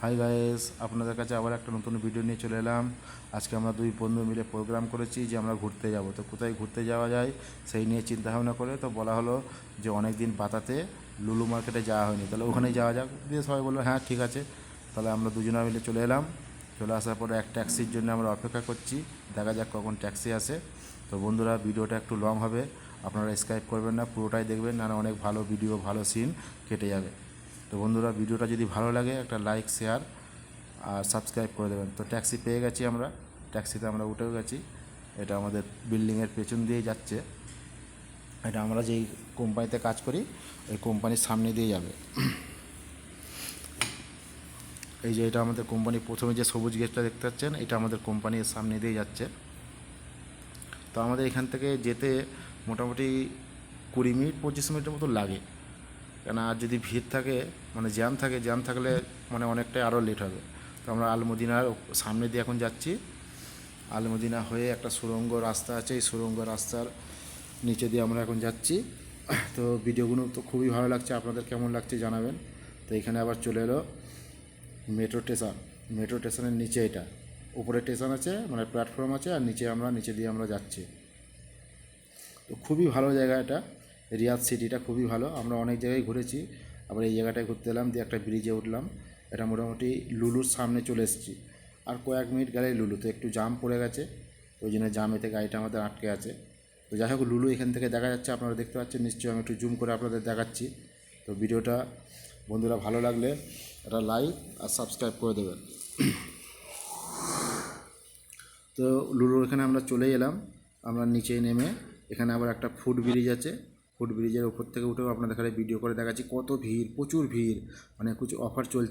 Hi guys, আপনাদের কাছে আবার একটা নতুন ভিডিও নিয়ে চলে এলাম। আজকে আমরা দুই বন্ধু মিলে প্রোগ্রাম করেছি যে আমরা ঘুরতে যাব। তো কোথায় ঘুরতে যাওয়া যায় সেই নিয়ে চিন্তা ভাবনা করে তো বলা হলো যে অনেক দিন বাতাতে লুলু মার্কেটে যাওয়া হয়নি, তাহলে ওখানেই যাওয়া যাক। দিয়ে সবাই বললো হ্যাঁ ঠিক আছে। তাহলে আমরা দুজনে মিলে চলে এলাম। চলে আসার পরে এক ট্যাক্সির জন্য আমরা অপেক্ষা করছি, দেখা যাক কখন ট্যাক্সি আসে। তো বন্ধুরা, ভিডিওটা একটু লং হবে, আপনারা স্কিপ করবেন না, পুরোটাই দেখবেন, না অনেক ভালো ভিডিও, ভালো সিন কেটে যাবে। তো বন্ধুরা, ভিডিওটা যদি ভালো লাগে একটা লাইক, শেয়ার আর সাবস্ক্রাইব করে দেবেন। তো ট্যাক্সি পেয়ে গেছি আমরা, ট্যাক্সিতে আমরা উঠেও গেছি। এটা আমাদের বিল্ডিংয়ের পেছন দিয়েই যাচ্ছে। এটা আমরা যেই কোম্পানিতে কাজ করি ওই কোম্পানির সামনে দিয়ে যাবে। এই যে এটা আমাদের কোম্পানি, প্রথমে যে সবুজ গেটটা দেখতে পাচ্ছেন এটা আমাদের কোম্পানির সামনে দিয়ে যাচ্ছে। তো আমাদের এখান থেকে যেতে মোটামুটি 20-25 মিনিটের মতো লাগে, কেন আর যদি ভিড় থাকে মানে জ্যাম থাকে, জ্যাম থাকলে মানে অনেকটাই আরও লেট হবে। তো আমরা আলমদিনার সামনে দিয়ে এখন যাচ্ছি। আলমদিনা হয়ে একটা সুড়ঙ্গ রাস্তা আছে, এই সুড়ঙ্গ রাস্তার নিচে দিয়ে আমরা এখন যাচ্ছি। তো ভিডিওগুলো তো খুবই ভালো লাগছে, আপনাদের কেমন লাগছে জানাবেন। তো এখানে আবার চলে এলো মেট্রো স্টেশন। মেট্রো স্টেশনের নিচে এটা, উপরে স্টেশন আছে মানে প্ল্যাটফর্ম আছে, আর নিচে আমরা নিচে দিয়ে আমরা যাচ্ছি। তো খুবই ভালো জায়গা এটা, রিয়াদ সিটিটা খুবই ভালো। আমরা অনেক জায়গায় ঘুরেছি, আবার এই জায়গাটায় ঘুরতে এলাম, দিয়ে একটা ব্রিজে উঠলাম। এটা মোটামুটি লুলুর সামনে চলে এসেছি, আর কয়েক মিনিট গেলেই লুলু। তো একটু জাম পড়ে গেছে, ওই জন্য জামেতে গাড়িটা আমাদের আটকে আছে। তো যাই হোক, লুলু এখান থেকে দেখা যাচ্ছে, আপনারা দেখতে পাচ্ছেন নিশ্চয়ই, আমি একটু জুম করে আপনাদের দেখাচ্ছি। তো ভিডিওটা বন্ধুরা ভালো লাগলে একটা লাইক আর সাবস্ক্রাইব করে দেবেন। তো লুলুর এখানে আমরা চলে এলাম। আমরা নিচে নেমে এখানে আবার একটা ফুট ব্রিজ আছে, ফুট ব্রিজের উপর থেকে উঠেও আপনাদের এখানে ভিডিও করে দেখাচ্ছি। কত ভিড়, প্রচুর ভিড়, মানে কিছু অফার চলছে।